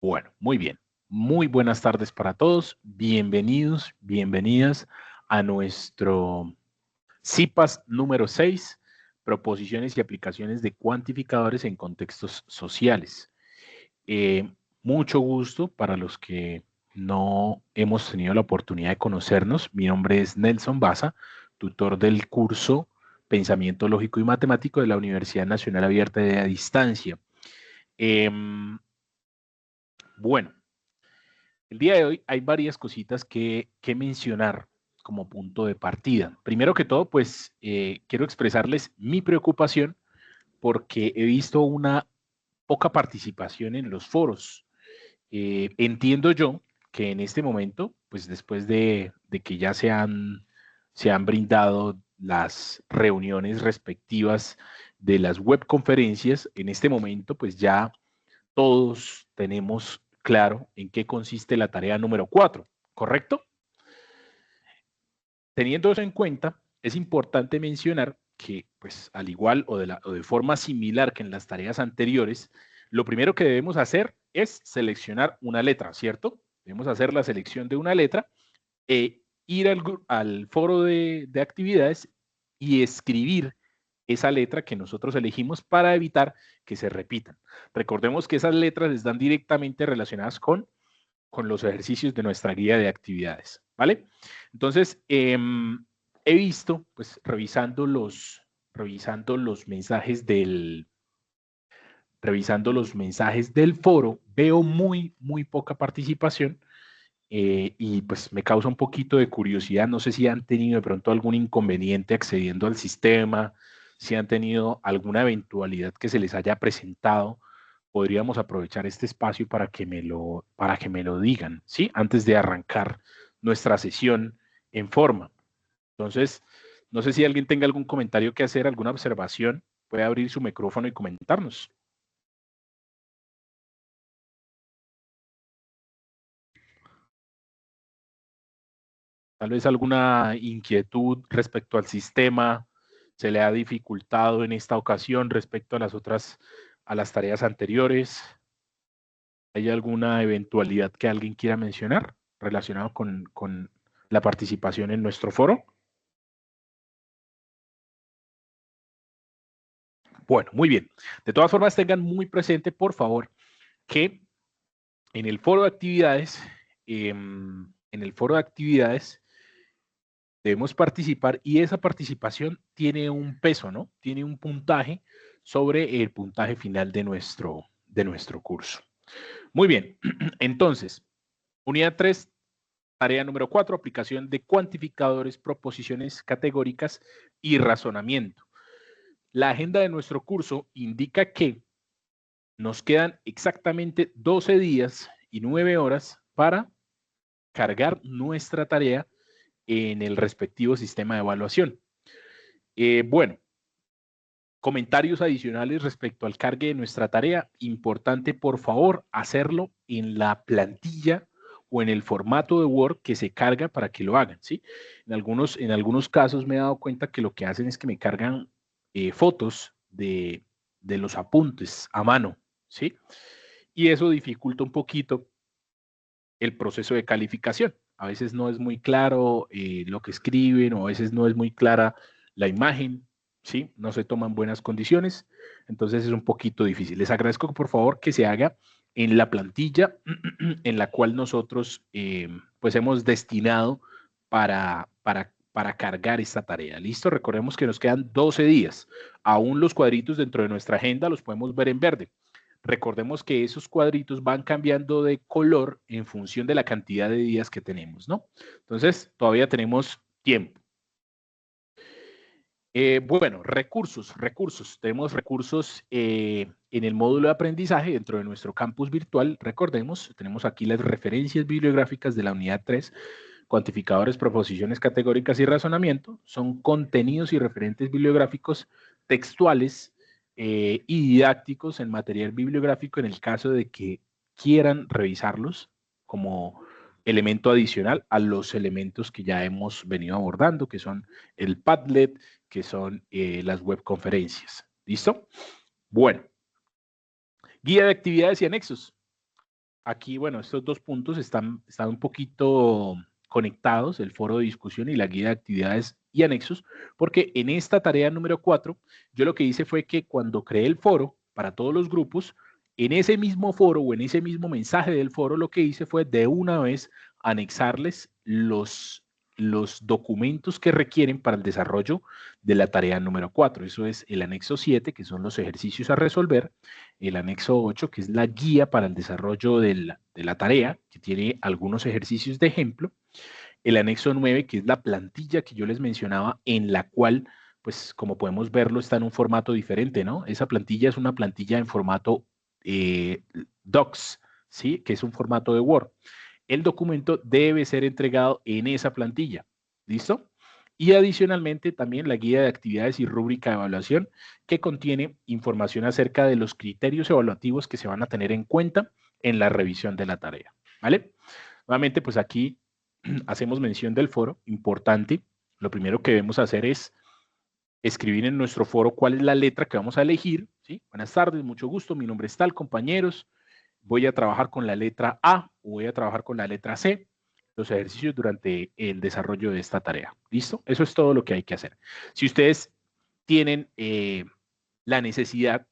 Bueno, muy bien. Muy buenas tardes para todos. Bienvenidos, bienvenidas a nuestro CIPAS número 6, proposiciones y aplicaciones de cuantificadores en contextos sociales. Mucho gusto para los que no hemos tenido la oportunidad de conocernos. Mi nombre es Nelson Baza, tutor del curso Pensamiento Lógico y Matemático de la Universidad Nacional Abierta de Distancia. Bueno, el día de hoy hay varias cositas que mencionar como punto de partida. Primero que todo, pues quiero expresarles mi preocupación porque he visto una poca participación en los foros. Entiendo yo que en este momento, pues después de que ya se han brindado las reuniones respectivas de las webconferencias, en este momento pues ya todos tenemos claro en qué consiste la tarea número 4, ¿correcto? Teniendo eso en cuenta, es importante mencionar que, pues, al igual o de forma similar que en las tareas anteriores, lo primero que debemos hacer es seleccionar una letra, ¿cierto? Debemos hacer la selección de una letra e ir al foro de actividades y escribir esa letra que nosotros elegimos para evitar que se repitan. Recordemos que esas letras están directamente relacionadas con los ejercicios de nuestra guía de actividades, ¿vale? Entonces, he visto, pues, revisando los mensajes del foro, veo muy poca participación y pues me causa un poquito de curiosidad. No sé si han tenido de pronto algún inconveniente accediendo al sistema, si han tenido alguna eventualidad que se les haya presentado. Podríamos aprovechar este espacio para que me lo digan, ¿sí? Antes de arrancar nuestra sesión en forma. Entonces, no sé si alguien tenga algún comentario que hacer, alguna observación, puede abrir su micrófono y comentarnos. Tal vez alguna inquietud respecto al sistema se le ha dificultado en esta ocasión respecto a a las tareas anteriores. ¿Hay alguna eventualidad que alguien quiera mencionar relacionado con la participación en nuestro foro? Bueno, muy bien. De todas formas, tengan muy presente, por favor, que en el foro de actividades, debemos participar y esa participación tiene un peso, ¿no? Tiene un puntaje sobre el puntaje final de nuestro curso. Muy bien, entonces, unidad 3, tarea número 4, aplicación de cuantificadores, proposiciones categóricas y razonamiento. La agenda de nuestro curso indica que nos quedan exactamente 12 días y 9 horas para cargar nuestra tarea en el respectivo sistema de evaluación. Bueno, comentarios adicionales respecto al cargue de nuestra tarea. Importante, por favor, hacerlo en la plantilla o en el formato de Word que se carga para que lo hagan, ¿sí? En algunos casos me he dado cuenta que lo que hacen es que me cargan fotos de los apuntes a mano, ¿sí? Y eso dificulta un poquito el proceso de calificación. A veces no es muy claro lo que escriben o a veces no es muy clara la imagen, ¿sí? No se toman buenas condiciones, entonces es un poquito difícil. Les agradezco por favor que se haga en la plantilla en la cual nosotros pues hemos destinado para cargar esta tarea. ¿Listo? Recordemos que nos quedan 12 días. Aún los cuadritos dentro de nuestra agenda los podemos ver en verde. Recordemos que esos cuadritos van cambiando de color en función de la cantidad de días que tenemos, ¿no? Entonces, todavía tenemos tiempo. Bueno, recursos. Tenemos recursos en el módulo de aprendizaje dentro de nuestro campus virtual. Recordemos, tenemos aquí las referencias bibliográficas de la unidad 3, cuantificadores, proposiciones categóricas y razonamiento. Son contenidos y referentes bibliográficos textuales y didácticos en material bibliográfico en el caso de que quieran revisarlos como elemento adicional a los elementos que ya hemos venido abordando, que son el Padlet, que son las webconferencias. ¿Listo? Bueno, guía de actividades y anexos. aquí, bueno, estos dos puntos están un poquito conectados, el foro de discusión y la guía de actividades y anexos, porque en esta tarea número 4, yo lo que hice fue que cuando creé el foro para todos los grupos, en ese mismo foro o en ese mismo mensaje del foro, lo que hice fue de una vez anexarles los documentos que requieren para el desarrollo de la tarea número 4. Eso es el anexo 7, que son los ejercicios a resolver, el anexo 8, que es la guía para el desarrollo de la tarea, que tiene algunos ejercicios de ejemplo, el anexo 9, que es la plantilla que yo les mencionaba, en la cual, pues como podemos verlo, está en un formato diferente, ¿no? Esa plantilla es una plantilla en formato Docs, ¿sí? Que es un formato de Word. El documento debe ser entregado en esa plantilla, ¿listo? Y adicionalmente también la guía de actividades y rúbrica de evaluación que contiene información acerca de los criterios evaluativos que se van a tener en cuenta en la revisión de la tarea, ¿vale? Nuevamente, pues aquí hacemos mención del foro, importante. Lo primero que debemos hacer es escribir en nuestro foro cuál es la letra que vamos a elegir, ¿sí? Buenas tardes, mucho gusto, mi nombre es tal, compañeros. Voy a trabajar con la letra A o voy a trabajar con la letra C, los ejercicios durante el desarrollo de esta tarea. ¿Listo? Eso es todo lo que hay que hacer. Si ustedes tienen la necesidad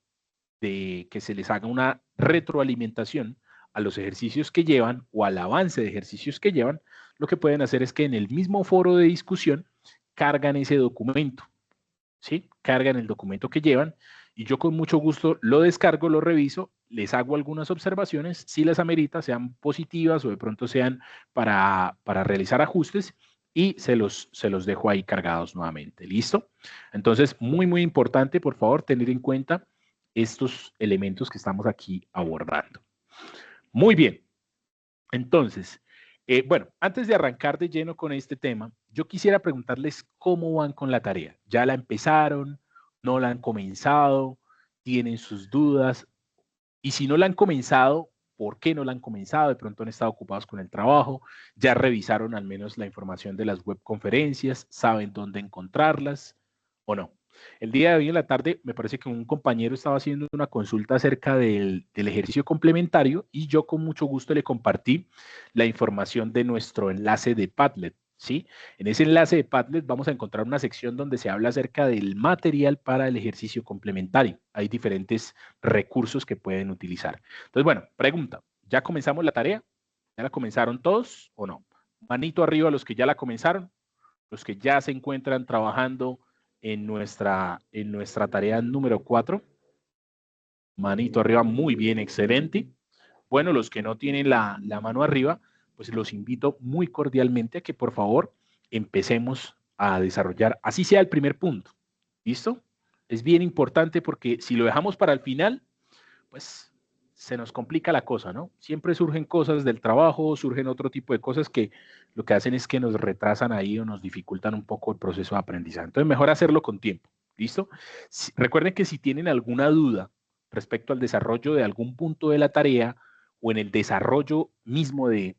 de que se les haga una retroalimentación a los ejercicios que llevan o al avance de ejercicios que llevan, lo que pueden hacer es que en el mismo foro de discusión cargan ese documento, ¿sí? Cargan el documento que llevan y yo con mucho gusto lo descargo, lo reviso, les hago algunas observaciones, si las amerita, sean positivas o de pronto sean para realizar ajustes y se los dejo ahí cargados nuevamente. ¿Listo? Entonces, muy, muy importante, por favor, tener en cuenta estos elementos que estamos aquí abordando. Muy bien. Entonces, bueno, antes de arrancar de lleno con este tema, yo quisiera preguntarles cómo van con la tarea. ¿Ya la empezaron? ¿No la han comenzado? ¿Tienen sus dudas? Y si no la han comenzado, ¿por qué no la han comenzado? De pronto han estado ocupados con el trabajo, ya revisaron al menos la información de las webconferencias, saben dónde encontrarlas o no. El día de hoy en la tarde me parece que un compañero estaba haciendo una consulta acerca del ejercicio complementario y yo con mucho gusto le compartí la información de nuestro enlace de Padlet. ¿Sí? En ese enlace de Padlet vamos a encontrar una sección donde se habla acerca del material para el ejercicio complementario. Hay diferentes recursos que pueden utilizar. Entonces, bueno, pregunta, ¿ya comenzamos la tarea? ¿Ya la comenzaron todos o no? Manito arriba los que ya la comenzaron, los que ya se encuentran trabajando en nuestra tarea número 4. Manito arriba, muy bien, excelente. Bueno, los que no tienen la mano arriba, pues los invito muy cordialmente a que por favor empecemos a desarrollar, así sea el primer punto. ¿Listo? Es bien importante porque si lo dejamos para el final, pues se nos complica la cosa, ¿no? Siempre surgen cosas del trabajo, surgen otro tipo de cosas que lo que hacen es que nos retrasan ahí o nos dificultan un poco el proceso de aprendizaje. Entonces, mejor hacerlo con tiempo. ¿Listo? Recuerden que si tienen alguna duda respecto al desarrollo de algún punto de la tarea o en el desarrollo mismo de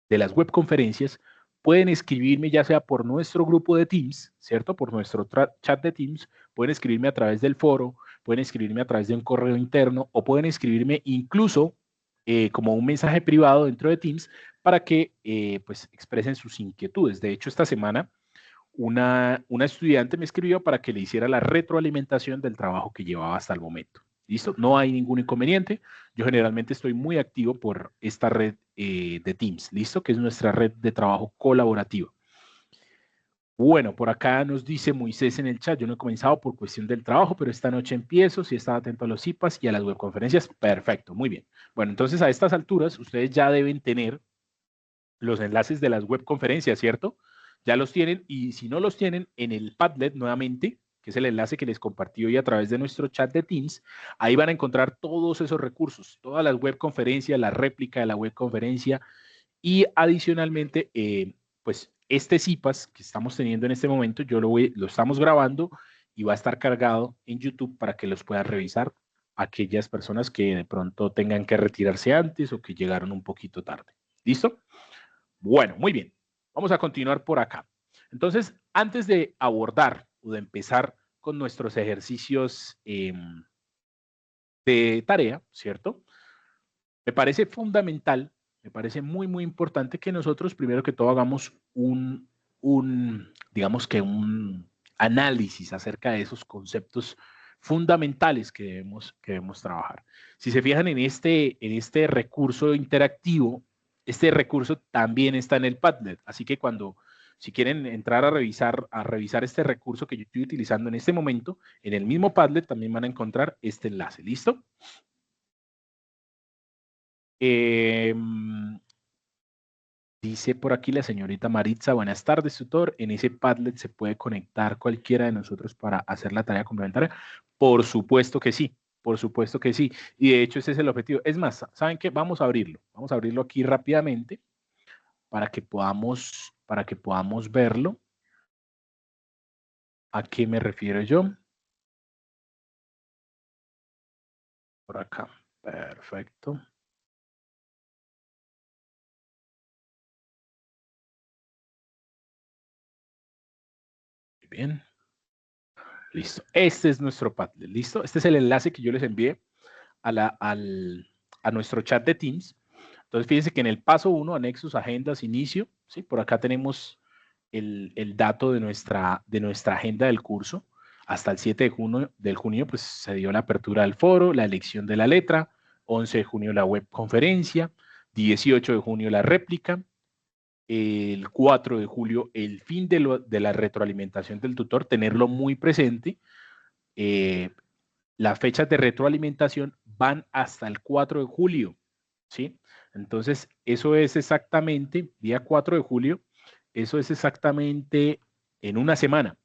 las webconferencias, pueden escribirme ya sea por nuestro grupo de Teams, ¿cierto? Por nuestro chat de Teams, pueden escribirme a través del foro, pueden escribirme a través de un correo interno o pueden escribirme incluso como un mensaje privado dentro de Teams para que pues expresen sus inquietudes. De hecho, esta semana una estudiante me escribió para que le hiciera la retroalimentación del trabajo que llevaba hasta el momento. ¿Listo? No hay ningún inconveniente. Yo generalmente estoy muy activo por esta red de Teams, ¿listo? Que es nuestra red de trabajo colaborativa. Bueno, por acá nos dice Moisés en el chat, yo no he comenzado por cuestión del trabajo, pero esta noche empiezo, si estaba atento a los IPAs y a las webconferencias, perfecto, muy bien. Bueno, entonces a estas alturas ustedes ya deben tener los enlaces de las webconferencias, ¿cierto? Ya los tienen y si no los tienen en el Padlet nuevamente, que es el enlace que les compartí hoy a través de nuestro chat de Teams, ahí van a encontrar todos esos recursos, todas las webconferencias, la réplica de la webconferencia y adicionalmente, pues este CIPAS que estamos teniendo en este momento, lo estamos grabando y va a estar cargado en YouTube para que los puedan revisar aquellas personas que de pronto tengan que retirarse antes o que llegaron un poquito tarde. ¿Listo? Bueno, muy bien. Vamos a continuar por acá. Entonces, antes de abordar o de empezar con nuestros ejercicios de tarea, ¿cierto? Me parece fundamental, me parece muy, muy importante que nosotros, primero que todo, hagamos digamos que un análisis acerca de esos conceptos fundamentales que debemos trabajar. Si se fijan en este recurso interactivo, este recurso también está en el Padlet, así que si quieren entrar a revisar este recurso que yo estoy utilizando en este momento, en el mismo Padlet también van a encontrar este enlace, ¿listo? Dice por aquí la señorita Maritza, buenas tardes, tutor. En ese Padlet se puede conectar cualquiera de nosotros para hacer la tarea complementaria. Por supuesto que sí, por supuesto que sí. Y de hecho ese es el objetivo. Es más, ¿saben qué? Vamos a abrirlo. Vamos a abrirlo aquí rápidamente para que podamos verlo. ¿A qué me refiero yo? Por acá. Perfecto. Muy bien. Listo. Este es nuestro Padlet. ¿Listo? Este es el enlace que yo les envié a nuestro chat de Teams. Entonces, fíjense que en el paso 1, anexos, agendas, inicio, ¿sí? Por acá tenemos el dato de nuestra agenda del curso. Hasta el 7 del junio, pues se dio la apertura del foro, la elección de la letra, 11 de junio la web conferencia, 18 de junio la réplica, el 4 de julio el fin de la retroalimentación del tutor, tenerlo muy presente. Las fechas de retroalimentación van hasta el 4 de julio, ¿sí? Entonces, eso es exactamente, día 4 de julio, eso es exactamente en una semana,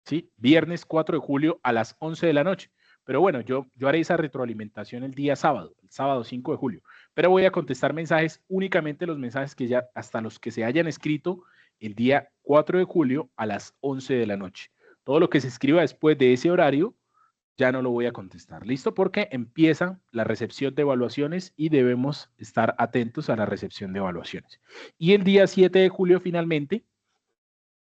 ¿sí? Viernes 4 de julio a las 11 de la noche. Pero bueno, yo haré esa retroalimentación el día sábado, el sábado 5 de julio. Pero voy a contestar mensajes, únicamente los mensajes que ya, hasta los que se hayan escrito el día 4 de julio a las 11 de la noche. Todo lo que se escriba después de ese horario, ya no lo voy a contestar. ¿Listo? Porque empieza la recepción de evaluaciones y debemos estar atentos a la recepción de evaluaciones. Y el día 7 de julio, finalmente,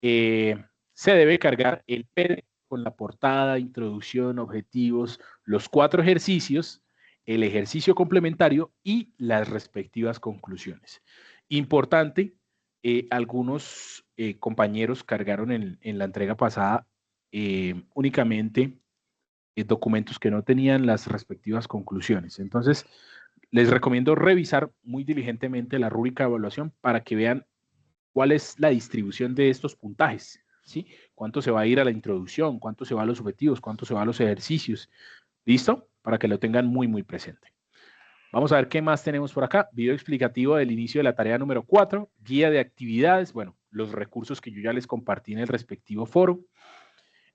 se debe cargar el PDF con la portada, introducción, objetivos, los 4 ejercicios, el ejercicio complementario y las respectivas conclusiones. Importante, algunos compañeros cargaron en la entrega pasada únicamente documentos que no tenían las respectivas conclusiones. Entonces, les recomiendo revisar muy diligentemente la rúbrica de evaluación para que vean cuál es la distribución de estos puntajes, ¿sí? Cuánto se va a ir a la introducción, cuánto se va a los objetivos, cuánto se va a los ejercicios. ¿Listo? Para que lo tengan muy, muy presente. Vamos a ver qué más tenemos por acá. Video explicativo del inicio de la tarea número 4, guía de actividades, bueno, los recursos que yo ya les compartí en el respectivo foro.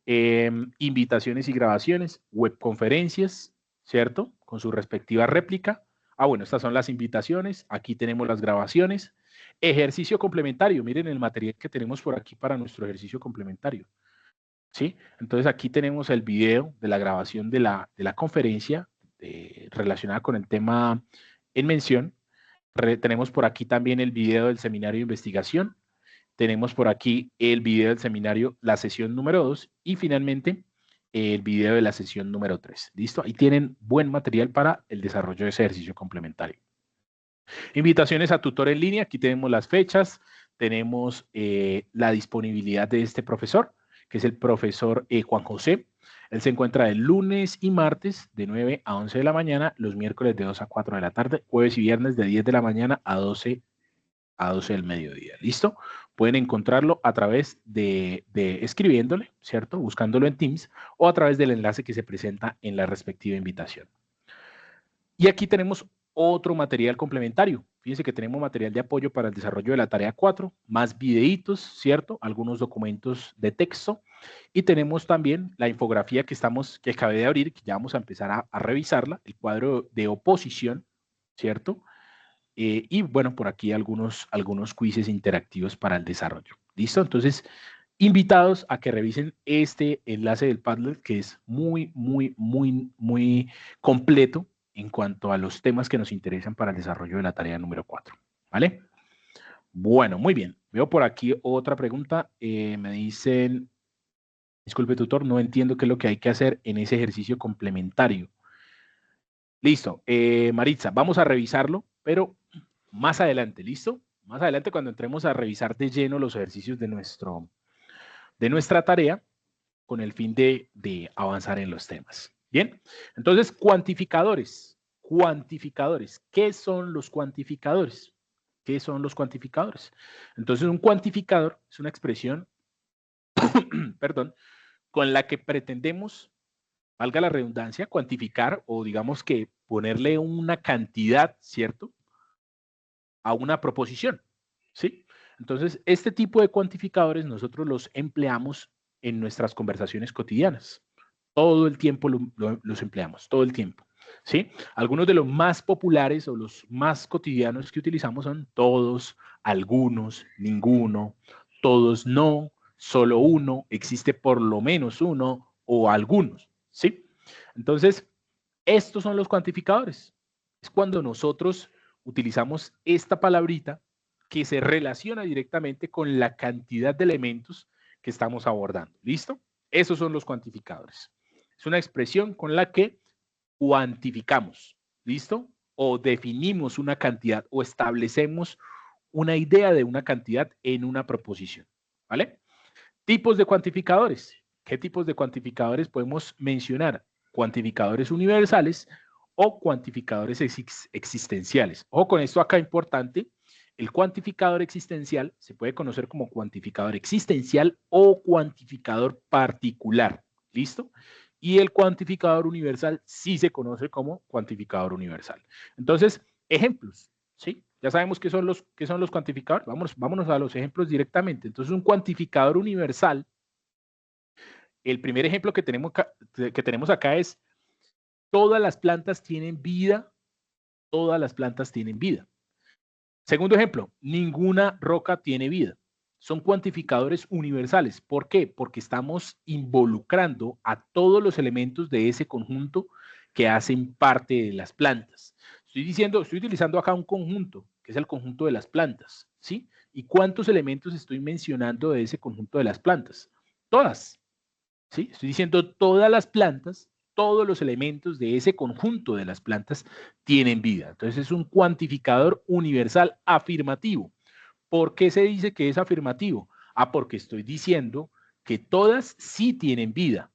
Invitaciones y grabaciones, webconferencias, ¿cierto? Con su respectiva réplica. Bueno, estas son las invitaciones. Aquí tenemos las grabaciones. Ejercicio complementario. Miren el material que tenemos por aquí para nuestro ejercicio complementario. ¿Sí? Entonces aquí tenemos el video de la grabación de la conferencia relacionada con el tema en mención. Tenemos por aquí también el video del seminario de investigación. Tenemos por aquí el video del seminario, la sesión número 2 y finalmente el video de la sesión número 3. ¿Listo? Ahí tienen buen material para el desarrollo de ese ejercicio complementario. Invitaciones a tutor en línea. Aquí tenemos las fechas, tenemos la disponibilidad de este profesor, que es el profesor Juan José. Él se encuentra el lunes y martes de 9 a 11 de la mañana, los miércoles de 2 a 4 de la tarde, jueves y viernes de 10 de la mañana a 12 del mediodía. ¿Listo? Pueden encontrarlo a través de escribiéndole, ¿cierto? Buscándolo en Teams o a través del enlace que se presenta en la respectiva invitación. Y aquí tenemos otro material complementario. Fíjense que tenemos material de apoyo para el desarrollo de la tarea 4, más videitos, ¿cierto? Algunos documentos de texto. Y tenemos también la infografía que acabé de abrir, que ya vamos a empezar a revisarla, el cuadro de oposición, ¿cierto? Y bueno, por aquí algunos quizzes interactivos para el desarrollo. ¿Listo? Entonces, invitados a que revisen este enlace del Padlet, que es muy, muy, muy, muy completo en cuanto a los temas que nos interesan para el desarrollo de la tarea número 4. ¿Vale? Bueno, muy bien. Veo por aquí otra pregunta. Me dicen, disculpe tutor, no entiendo qué es lo que hay que hacer en ese ejercicio complementario. Listo. Maritza, vamos a revisarlo. pero más adelante, ¿listo? Más adelante cuando entremos a revisar de lleno los ejercicios de nuestra tarea con el fin de avanzar en los temas. Bien, entonces cuantificadores. Cuantificadores. ¿Qué son los cuantificadores? ¿Qué son los cuantificadores? Entonces un cuantificador es una expresión, perdón, con la que pretendemos, valga la redundancia, cuantificar o digamos que ponerle una cantidad, ¿cierto?, a una proposición, ¿sí? Entonces, este tipo de cuantificadores nosotros los empleamos en nuestras conversaciones cotidianas. Todo el tiempo los empleamos, todo el tiempo, ¿sí? Algunos de los más populares o los más cotidianos que utilizamos son todos, algunos, ninguno, todos no, solo uno, existe por lo menos uno o algunos, ¿sí? Entonces, estos son los cuantificadores. Es cuando nosotros utilizamos esta palabrita que se relaciona directamente con la cantidad de elementos que estamos abordando. ¿Listo? Esos son los cuantificadores. Es una expresión con la que cuantificamos. ¿Listo? O definimos una cantidad o establecemos una idea de una cantidad en una proposición. ¿Vale? Tipos de cuantificadores. ¿Qué tipos de cuantificadores podemos mencionar? Cuantificadores universales o cuantificadores existenciales. Ojo con esto acá importante. El cuantificador existencial se puede conocer como cuantificador existencial o cuantificador particular. ¿Listo? Y el cuantificador universal sí se conoce como cuantificador universal. Entonces, ejemplos, ¿sí? Ya sabemos qué son los cuantificadores. Vámonos a los ejemplos directamente. Entonces, un cuantificador universal, el primer ejemplo que tenemos acá es todas las plantas tienen vida, todas las plantas tienen vida. Segundo ejemplo, ninguna roca tiene vida. Son cuantificadores universales. ¿Por qué? Porque estamos involucrando a todos los elementos de ese conjunto que hacen parte de las plantas. Estoy utilizando acá un conjunto, que es el conjunto de las plantas, ¿sí? ¿Y cuántos elementos estoy mencionando de ese conjunto de las plantas? Todas, ¿sí? Estoy diciendo todas las plantas, todos los elementos de ese conjunto de las plantas tienen vida. Entonces es un cuantificador universal afirmativo. ¿Por qué se dice que es afirmativo? Porque estoy diciendo que todas sí tienen vida.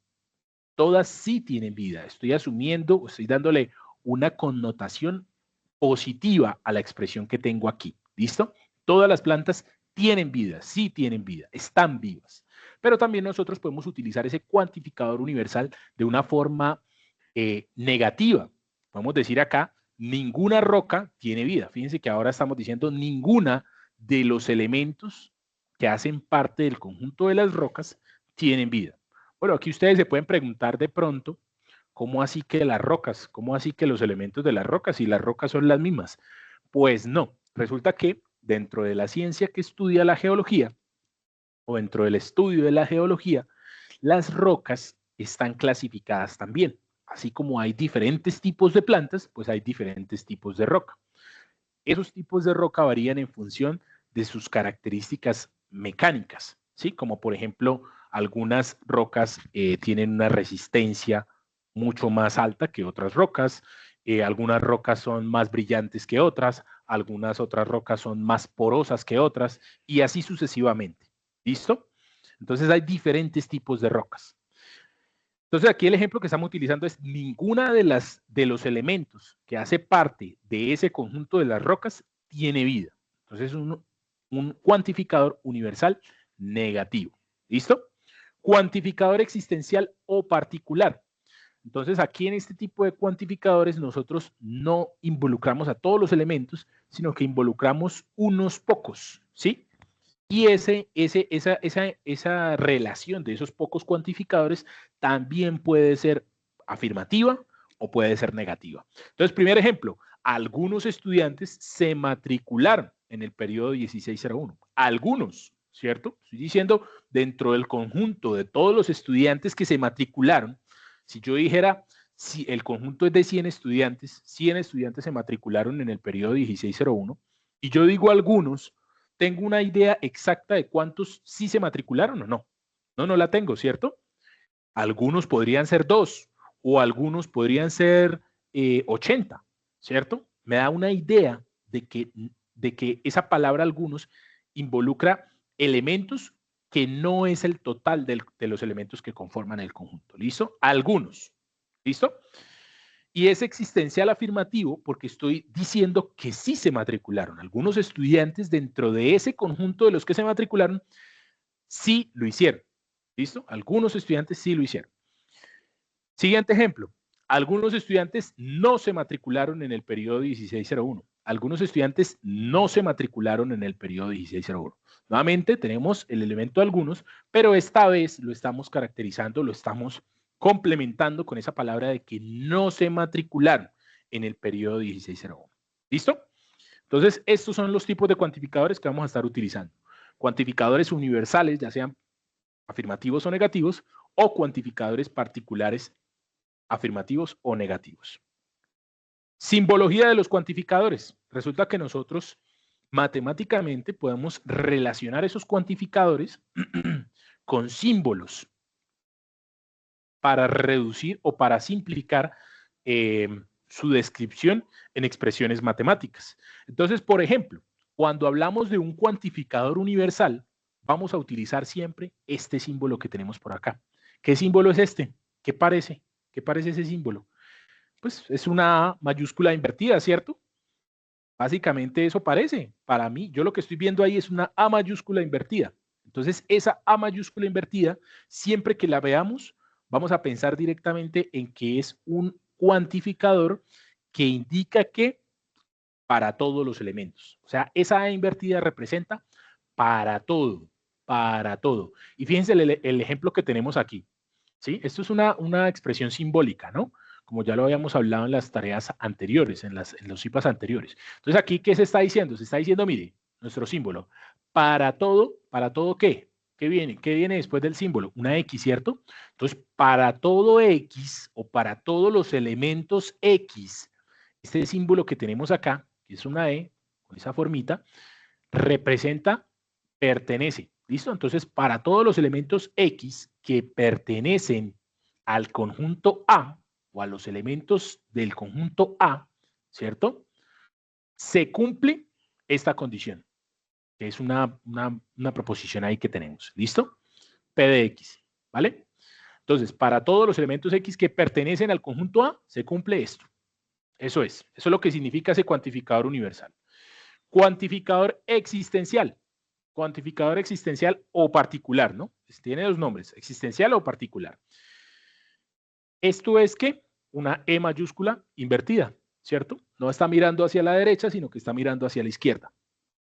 Todas sí tienen vida. Estoy asumiendo, estoy dándole una connotación positiva a la expresión que tengo aquí. ¿Listo? Todas las plantas tienen vida, sí tienen vida, están vivas. Pero también nosotros podemos utilizar ese cuantificador universal de una forma negativa. Podemos decir acá, ninguna roca tiene vida. Fíjense que ahora estamos diciendo ninguna de los elementos que hacen parte del conjunto de las rocas tienen vida. Bueno, aquí ustedes se pueden preguntar de pronto, ¿cómo así que las rocas? ¿Cómo así que los elementos de las rocas y las rocas son las mismas? Pues no, resulta que dentro de la ciencia que estudia la geología, o dentro del estudio de la geología, las rocas están clasificadas también. Así como hay diferentes tipos de plantas, pues hay diferentes tipos de roca. Esos tipos de roca varían en función de sus características mecánicas, ¿sí? Como por ejemplo, algunas rocas tienen una resistencia mucho más alta que otras rocas, algunas rocas son más brillantes que otras, algunas otras rocas son más porosas que otras, y así sucesivamente. ¿Listo? Entonces hay diferentes tipos de rocas. Entonces aquí el ejemplo que estamos utilizando es ninguna de los elementos que hace parte de ese conjunto de las rocas tiene vida. Entonces es un cuantificador universal negativo. ¿Listo? Cuantificador existencial o particular. Entonces aquí en este tipo de cuantificadores nosotros no involucramos a todos los elementos, sino que involucramos unos pocos, ¿sí? Y esa relación de esos pocos cuantificadores también puede ser afirmativa o puede ser negativa. Entonces, primer ejemplo, algunos estudiantes se matricularon en el periodo 1601. Algunos, ¿cierto? Estoy diciendo dentro del conjunto de todos los estudiantes que se matricularon, si yo dijera, si el conjunto es de 100 estudiantes se matricularon en el periodo 1601, y yo digo algunos, ¿tengo una idea exacta de cuántos sí se matricularon o no? No, no la tengo, ¿cierto? Algunos podrían ser 2 o algunos podrían ser 80, ¿cierto? Me da una idea de que esa palabra algunos involucra elementos que no es el total de los elementos que conforman el conjunto. ¿Listo? Algunos. ¿Listo? Y es existencial afirmativo porque estoy diciendo que sí se matricularon. Algunos estudiantes dentro de ese conjunto de los que se matricularon, sí lo hicieron. ¿Listo? Algunos estudiantes sí lo hicieron. Siguiente ejemplo. Algunos estudiantes no se matricularon en el periodo 1601. Algunos estudiantes no se matricularon en el periodo 1601. Nuevamente tenemos el elemento algunos, pero esta vez lo estamos caracterizando, lo estamos complementando con esa palabra de que no se matricularon en el periodo 1601. ¿Listo? Entonces, estos son los tipos de cuantificadores que vamos a estar utilizando. Cuantificadores universales, ya sean afirmativos o negativos, o cuantificadores particulares afirmativos o negativos. Simbología de los cuantificadores. Resulta que nosotros matemáticamente podemos relacionar esos cuantificadores con símbolos para reducir o para simplificar su descripción en expresiones matemáticas. Entonces, por ejemplo, cuando hablamos de un cuantificador universal, vamos a utilizar siempre este símbolo que tenemos por acá. ¿Qué símbolo es este? ¿Qué parece? ¿Qué parece ese símbolo? Pues es una A mayúscula invertida, ¿cierto? Básicamente eso parece. Para mí, yo lo que estoy viendo ahí es una A mayúscula invertida. Entonces, esa A mayúscula invertida, siempre que la veamos, vamos a pensar directamente en que es un cuantificador que indica que para todos los elementos. O sea, esa A invertida representa para todo, para todo. Y fíjense el ejemplo que tenemos aquí. ¿Sí? Esto es una expresión simbólica, ¿no? Como ya lo habíamos hablado en las tareas anteriores, en los IPAs anteriores. Entonces, aquí, ¿qué se está diciendo? Se está diciendo, mire, nuestro símbolo, ¿para todo qué? ¿Qué viene? ¿Qué viene después del símbolo? Una X, ¿cierto? Entonces, para todo X o para todos los elementos X, este símbolo que tenemos acá, que es una E, con esa formita, representa, pertenece. ¿Listo? Entonces, para todos los elementos X que pertenecen al conjunto A o a los elementos del conjunto A, ¿cierto? Se cumple esta condición, que es una proposición ahí que tenemos. ¿Listo? P de X, ¿vale? Entonces, para todos los elementos X que pertenecen al conjunto A, se cumple esto. Eso es lo que significa ese cuantificador universal. Cuantificador existencial. Cuantificador existencial o particular, ¿no? Tiene dos nombres, existencial o particular. Esto es que una E mayúscula invertida, ¿cierto? No está mirando hacia la derecha, sino que está mirando hacia la izquierda.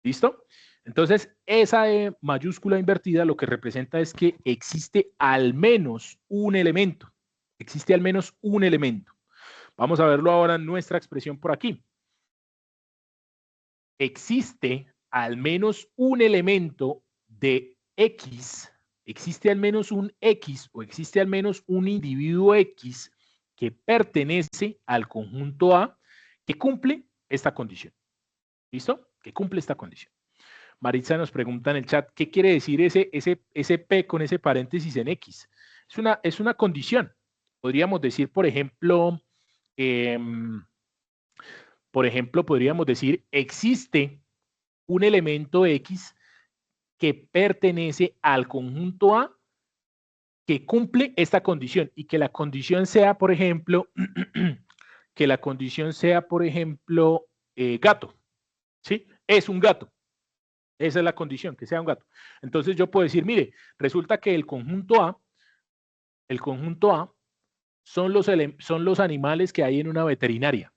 ¿Listo? Entonces, esa E mayúscula invertida lo que representa es que existe al menos un elemento. Existe al menos un elemento. Vamos a verlo ahora en nuestra expresión por aquí. Existe al menos un elemento de X, existe al menos un X o existe al menos un individuo X que pertenece al conjunto A que cumple esta condición. ¿Listo? Que cumple esta condición. Maritza nos pregunta en el chat, ¿qué quiere decir ese P con ese paréntesis en X? Es una condición. Podríamos decir, por ejemplo, podríamos decir, existe un elemento X que pertenece al conjunto A que cumple esta condición y que la condición sea, por ejemplo, gato, ¿sí? Es un gato. Esa es la condición, que sea un gato. Entonces yo puedo decir, mire, resulta que el conjunto A son los animales que hay en una veterinaria,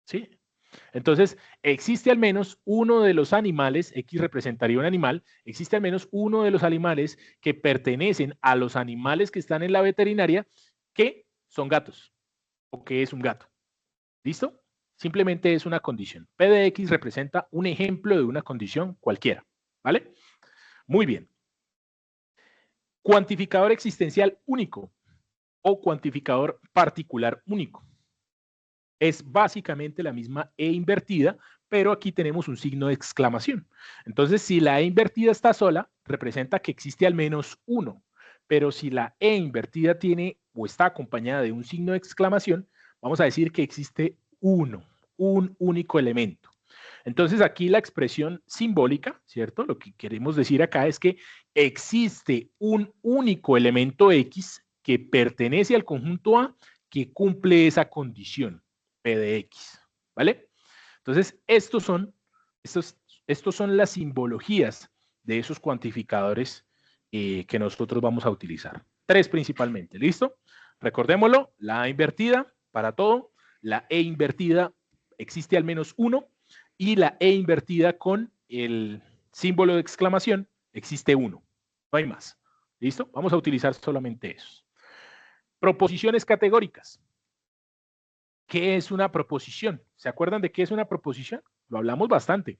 ¿sí? Entonces, existe al menos uno de los animales, X representaría un animal, existe al menos uno de los animales que pertenecen a los animales que están en la veterinaria que son gatos o que es un gato. ¿Listo? Simplemente es una condición. P de X representa un ejemplo de una condición cualquiera. ¿Vale? Muy bien. Cuantificador existencial único o cuantificador particular único. Es básicamente la misma E invertida, pero aquí tenemos un signo de exclamación. Entonces, si la E invertida está sola, representa que existe al menos uno. Pero si la E invertida tiene o está acompañada de un signo de exclamación, vamos a decir que existe uno, un único elemento. Entonces aquí la expresión simbólica, ¿cierto? Lo que queremos decir acá es que existe un único elemento X que pertenece al conjunto A que cumple esa condición, P de X, ¿vale? Entonces, estos son las simbologías de esos cuantificadores que nosotros vamos a utilizar. 3 principalmente, ¿listo? Recordémoslo, la A invertida para todo, la E invertida existe al menos uno, y la E invertida con el símbolo de exclamación existe uno. No hay más. ¿Listo? Vamos a utilizar solamente esos. Proposiciones categóricas. ¿Qué es una proposición? ¿Se acuerdan de qué es una proposición? Lo hablamos bastante.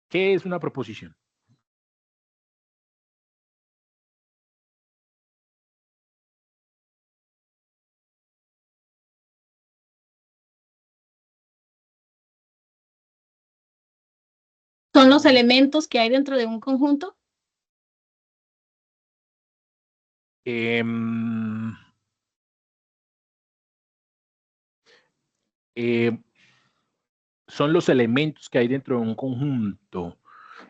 ¿Qué es una proposición? ¿Son los elementos que hay dentro de un conjunto? Eh, son los elementos que hay dentro de un conjunto.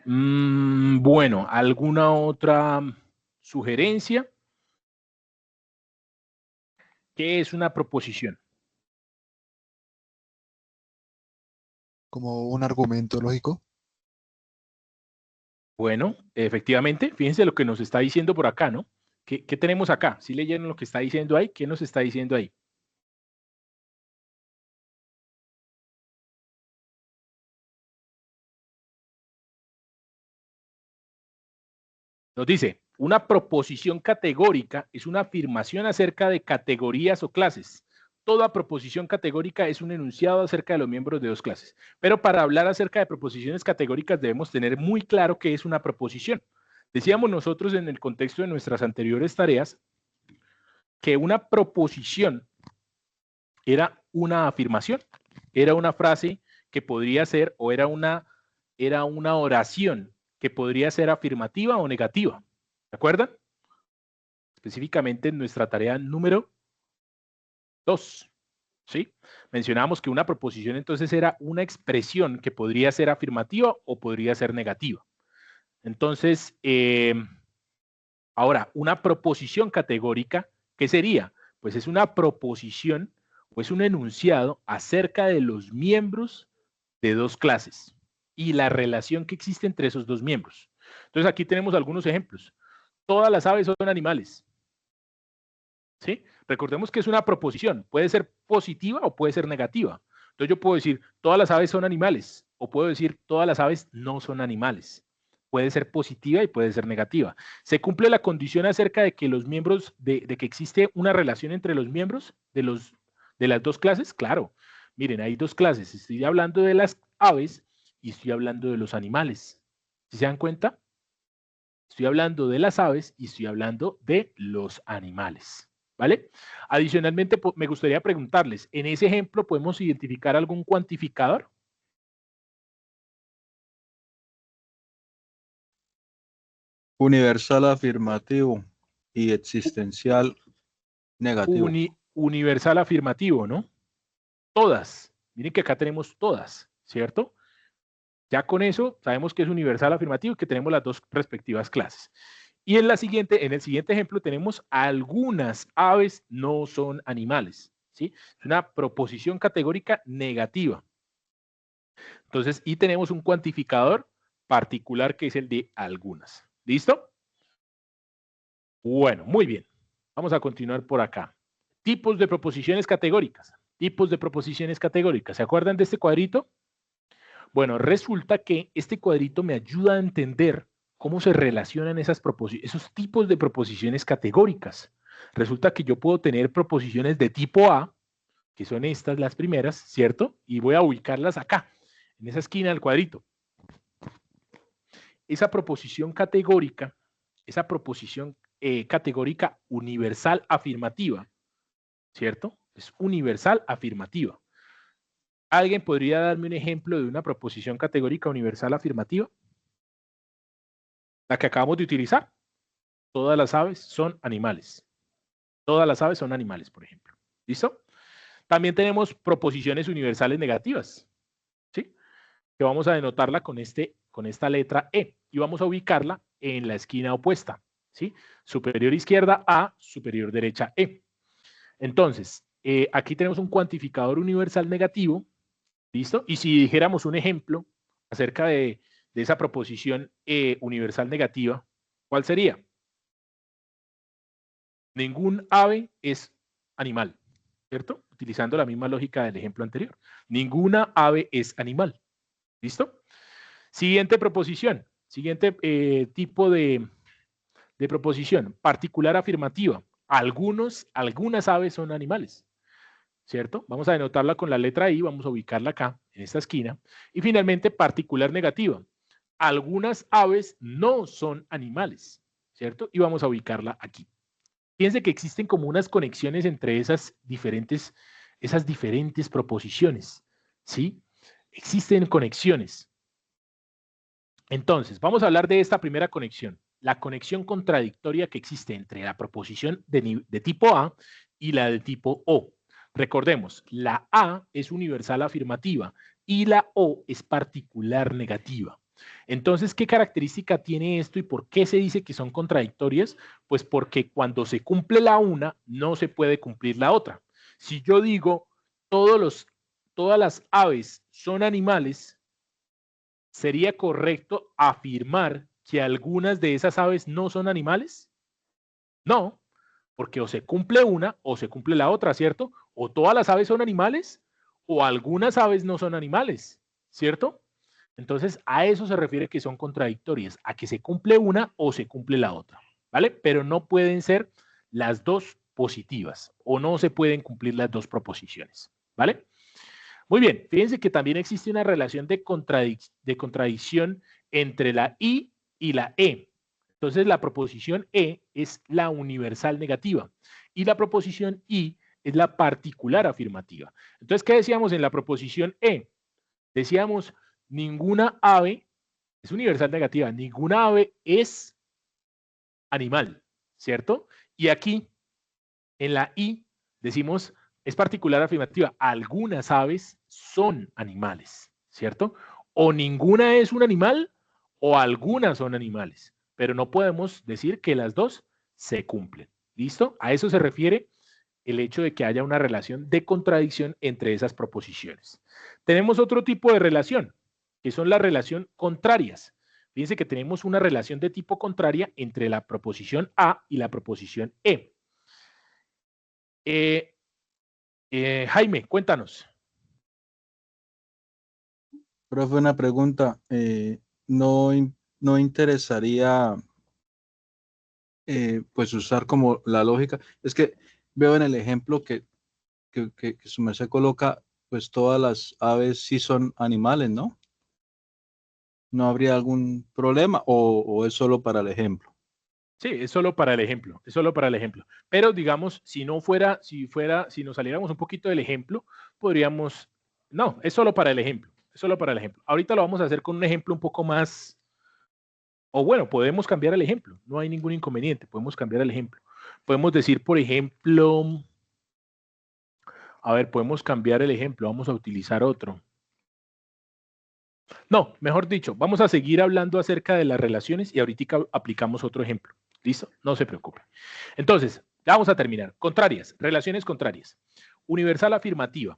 Bueno, ¿alguna otra sugerencia? ¿Qué es una proposición? Como un argumento lógico. Bueno, efectivamente, fíjense lo que nos está diciendo por acá, ¿no? ¿Qué tenemos acá? ¿Sí leyeron lo que está diciendo ahí? ¿Qué nos está diciendo ahí? Nos dice, una proposición categórica es una afirmación acerca de categorías o clases. Toda proposición categórica es un enunciado acerca de los miembros de dos clases. Pero para hablar acerca de proposiciones categóricas debemos tener muy claro qué es una proposición. Decíamos nosotros en el contexto de nuestras anteriores tareas que una proposición era una afirmación, era una frase que podría ser o era una oración que podría ser afirmativa o negativa. ¿De acuerdo? Específicamente en nuestra tarea número 2, ¿sí? Mencionábamos que una proposición entonces era una expresión que podría ser afirmativa o podría ser negativa. Entonces, ahora, una proposición categórica, ¿qué sería? Pues es una proposición o es un enunciado acerca de los miembros de dos clases y la relación que existe entre esos dos miembros. Entonces, aquí tenemos algunos ejemplos. Todas las aves son animales. ¿Sí? Recordemos que es una proposición, puede ser positiva o puede ser negativa. Entonces yo puedo decir, todas las aves son animales, o puedo decir, todas las aves no son animales. Puede ser positiva y puede ser negativa. ¿Se cumple la condición acerca de que los miembros, de que existe una relación entre los miembros de las dos clases? Claro. Miren, hay dos clases. Estoy hablando de las aves y estoy hablando de los animales. ¿Sí se dan cuenta? Estoy hablando de las aves y estoy hablando de los animales. ¿Vale? Adicionalmente, me gustaría preguntarles, ¿en ese ejemplo podemos identificar algún cuantificador? Universal afirmativo y existencial negativo. Universal afirmativo, ¿no? Todas. Miren que acá tenemos todas, ¿cierto? Ya con eso sabemos que es universal afirmativo y que tenemos las dos respectivas clases. Y en el siguiente ejemplo tenemos algunas aves no son animales, ¿sí? Es una proposición categórica negativa. Entonces, y tenemos un cuantificador particular que es el de algunas. ¿Listo? Bueno, muy bien. Vamos a continuar por acá. Tipos de proposiciones categóricas. Tipos de proposiciones categóricas. ¿Se acuerdan de este cuadrito? Bueno, resulta que este cuadrito me ayuda a entender cómo se relacionan esos tipos de proposiciones categóricas. Resulta que yo puedo tener proposiciones de tipo A, que son estas las primeras, ¿cierto? Y voy a ubicarlas acá, en esa esquina del cuadrito. Esa proposición categórica universal afirmativa, ¿cierto? Es universal afirmativa. ¿Alguien podría darme un ejemplo de una proposición categórica universal afirmativa? La que acabamos de utilizar. Todas las aves son animales. Todas las aves son animales, por ejemplo. ¿Listo? También tenemos proposiciones universales negativas. ¿Sí? que vamos a denotarla con esta letra E y vamos a ubicarla en la esquina opuesta, ¿sí? Superior izquierda A, superior derecha E. Entonces, aquí tenemos un cuantificador universal negativo, ¿listo? Y si dijéramos un ejemplo acerca de esa proposición universal negativa, ¿cuál sería? Ningún ave es animal, ¿cierto? Utilizando la misma lógica del ejemplo anterior. Ninguna ave es animal. ¿Listo? Siguiente proposición. Siguiente tipo de proposición. Particular afirmativa. Algunas aves son animales. ¿Cierto? Vamos a denotarla con la letra I. Vamos a ubicarla acá, en esta esquina. Y finalmente, particular negativa. Algunas aves no son animales. ¿Cierto? Y vamos a ubicarla aquí. Fíjense que existen como unas conexiones entre esas diferentes proposiciones, ¿sí? Existen conexiones. Entonces, vamos a hablar de esta primera conexión, la conexión contradictoria que existe entre la proposición de tipo A y la de tipo O. Recordemos, la A es universal afirmativa y la O es particular negativa. Entonces, ¿qué característica tiene esto y por qué se dice que son contradictorias? Pues porque cuando se cumple la una, no se puede cumplir la otra. Si yo digo todas las aves son animales, ¿sería correcto afirmar que algunas de esas aves no son animales? No, porque o se cumple una o se cumple la otra, ¿cierto? O todas las aves son animales o algunas aves no son animales, ¿cierto? Entonces, a eso se refiere que son contradictorias, a que se cumple una o se cumple la otra, ¿vale? Pero no pueden ser las dos positivas o no se pueden cumplir las dos proposiciones, ¿vale? Muy bien, fíjense que también existe una relación de contradicción entre la I y la E. Entonces, la proposición E es la universal negativa y la proposición I es la particular afirmativa. Entonces, ¿qué decíamos en la proposición E? Decíamos, ninguna ave es universal negativa, ninguna ave es animal, ¿cierto? Y aquí, en la I, decimos, es particular afirmativa, algunas aves son animales, ¿cierto? O ninguna es un animal o algunas son animales, pero no podemos decir que las dos se cumplen, ¿listo? A eso se refiere el hecho de que haya una relación de contradicción entre esas proposiciones. Tenemos otro tipo de relación, que son las relaciones contrarias. Fíjense que tenemos una relación de tipo contraria entre la proposición A y la proposición E. Jaime, cuéntanos. Profe, una pregunta. ¿No, no interesaría pues usar como la lógica? Es que veo en el ejemplo que su merced coloca, pues todas las aves sí son animales, ¿no? ¿No habría algún problema o es solo para el ejemplo? Sí, es solo para el ejemplo, es solo para el ejemplo. Pero digamos, si nos saliéramos un poquito del ejemplo, podríamos, no, es solo para el ejemplo, es solo para el ejemplo. Ahorita lo vamos a hacer con un ejemplo un poco más, o bueno, podemos cambiar el ejemplo, no hay ningún inconveniente, podemos cambiar el ejemplo. Podemos decir, por ejemplo, a ver, podemos cambiar el ejemplo, vamos a utilizar otro. No, mejor dicho, vamos a seguir hablando acerca de las relaciones y ahorita aplicamos otro ejemplo. ¿Listo? No se preocupe. Entonces, ya vamos a terminar. Contrarias, relaciones contrarias. Universal afirmativa.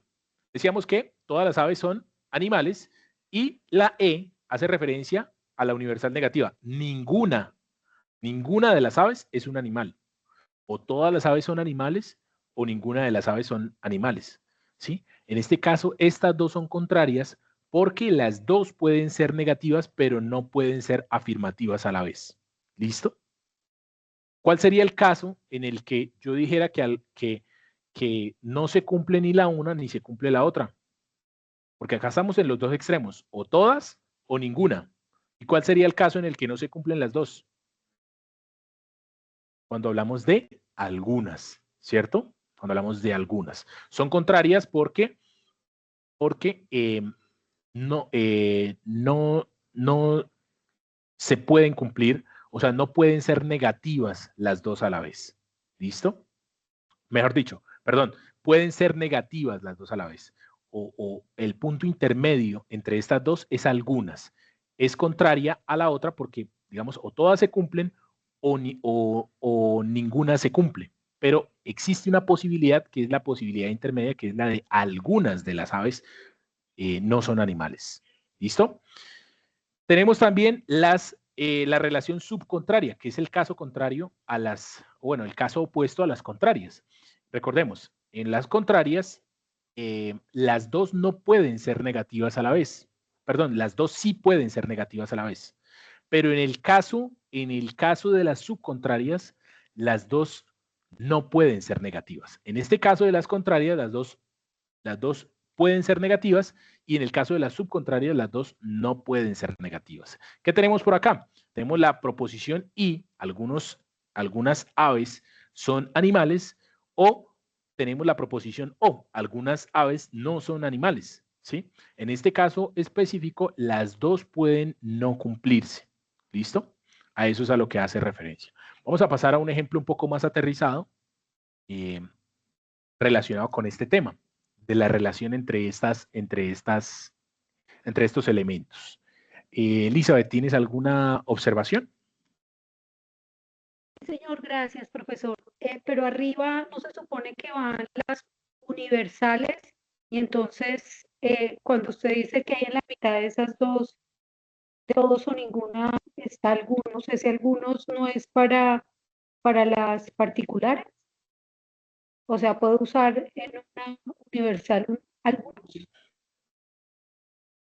Decíamos que todas las aves son animales y la E hace referencia a la universal negativa. Ninguna de las aves es un animal. O todas las aves son animales o ninguna de las aves son animales. ¿Sí? En este caso, estas dos son contrarias porque las dos pueden ser negativas, pero no pueden ser afirmativas a la vez. ¿Listo? ¿Cuál sería el caso en el que yo dijera que no se cumple ni la una ni se cumple la otra? Porque acá estamos en los dos extremos, o todas o ninguna. ¿Y cuál sería el caso en el que no se cumplen las dos? Cuando hablamos de algunas, ¿cierto? Cuando hablamos de algunas. Son contrarias porque no se pueden cumplir, o sea, no pueden ser negativas las dos a la vez. ¿Listo? Mejor dicho, perdón, pueden ser negativas las dos a la vez. o el punto intermedio entre estas dos es algunas. Es contraria a la otra porque, digamos, o todas se cumplen o ninguna se cumple. Pero existe una posibilidad que es la posibilidad intermedia, que es la de algunas de las aves no son animales. ¿Listo? Tenemos también la relación subcontraria, que es el caso contrario a bueno, el caso opuesto a las contrarias. Recordemos, en las contrarias, las dos no pueden ser negativas a la vez. Perdón, las dos sí pueden ser negativas a la vez. Pero en el caso de las subcontrarias, las dos no pueden ser negativas. En este caso de las contrarias, las dos pueden ser negativas y en el caso de las subcontrarias, las dos no pueden ser negativas. ¿Qué tenemos por acá? Tenemos la proposición y algunas aves son animales, o tenemos la proposición o algunas aves no son animales, ¿sí? En este caso específico, las dos pueden no cumplirse. ¿Listo? A eso es a lo que hace referencia. Vamos a pasar a un ejemplo un poco más aterrizado relacionado con este tema de la relación entre estos elementos. Elizabeth, ¿tienes alguna observación? Señor, gracias, profesor. Pero arriba no se supone que van las universales y entonces cuando usted dice que hay en la mitad de esas dos, todos o ninguna, está algunos, ese algunos no es para las particulares. O sea, puedo usar en una universal algunos.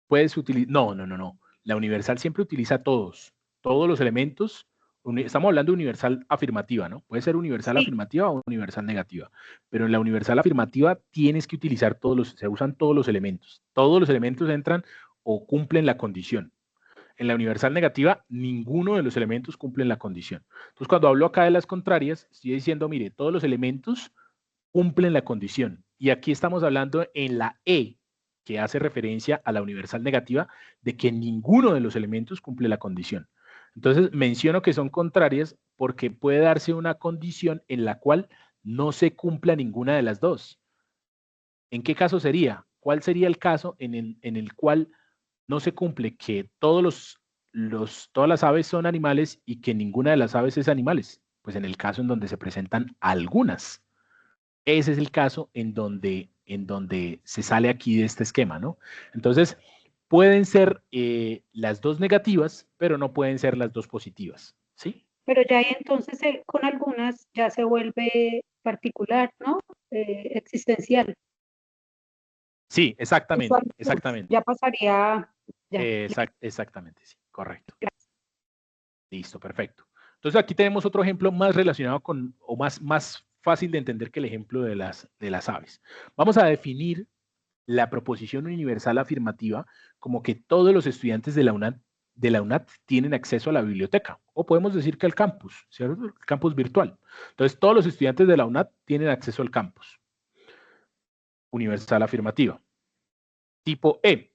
Puedes utilizar, no. La universal siempre utiliza todos los elementos. Estamos hablando de universal afirmativa, ¿no? Puede ser universal Sí. afirmativa o universal negativa, pero en la universal afirmativa tienes que utilizar se usan todos los elementos. Todos los elementos entran o cumplen la condición. En la universal negativa, ninguno de los elementos cumplen la condición. Entonces, cuando hablo acá de las contrarias, estoy diciendo, mire, todos los elementos cumplen la condición. Y aquí estamos hablando en la E, que hace referencia a la universal negativa, de que ninguno de los elementos cumple la condición. Entonces, menciono que son contrarias porque puede darse una condición en la cual no se cumpla ninguna de las dos. ¿En qué caso sería? ¿Cuál sería el caso en el cual no se cumple que todas las aves son animales y que ninguna de las aves es animales? Pues en el caso en donde se presentan algunas. Ese es el caso en donde se sale aquí de este esquema, ¿no? Entonces, pueden ser las dos negativas, pero no pueden ser las dos positivas, ¿sí? Pero ya ahí entonces con algunas ya se vuelve particular, ¿no? Existencial. Sí, exactamente, Usualmente exactamente. ya pasaría. Exactamente, sí, correcto. Gracias. Listo, perfecto. Entonces aquí tenemos otro ejemplo más relacionado con, o más fácil de entender que el ejemplo de las aves. Vamos a definir la proposición universal afirmativa como que todos los estudiantes de la UNAT tienen acceso a la biblioteca, o podemos decir que al campus, ¿cierto? El campus virtual. Entonces, todos los estudiantes de la UNAT tienen acceso al campus. Universal afirmativa. Tipo E.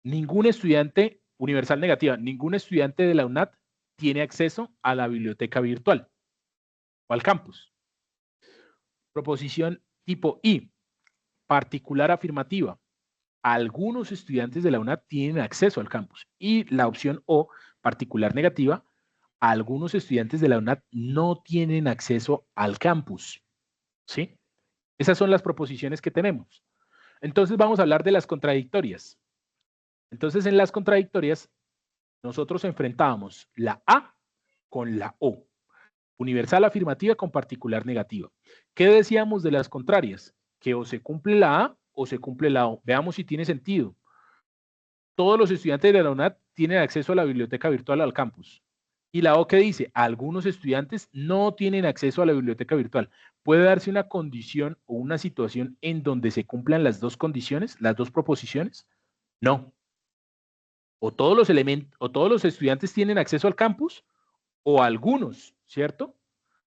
Ningún estudiante, universal negativa, ningún estudiante de la UNAT tiene acceso a la biblioteca virtual o al campus. Proposición tipo I. Particular afirmativa. Algunos estudiantes de la UNAT tienen acceso al campus. Y la opción O, particular negativa, algunos estudiantes de la UNAT no tienen acceso al campus. ¿Sí? Esas son las proposiciones que tenemos. Entonces vamos a hablar de las contradictorias. Entonces en las contradictorias nosotros enfrentábamos la A con la O. Universal afirmativa con particular negativa. ¿Qué decíamos de las contrarias? Que o se cumple la A o se cumple la O. Veamos si tiene sentido. Todos los estudiantes de la UNAT tienen acceso a la biblioteca virtual al campus. Y la O que dice, algunos estudiantes no tienen acceso a la biblioteca virtual. ¿Puede darse una condición o una situación en donde se cumplan las dos condiciones, las dos proposiciones? No. O todos los estudiantes tienen acceso al campus, o algunos, ¿cierto?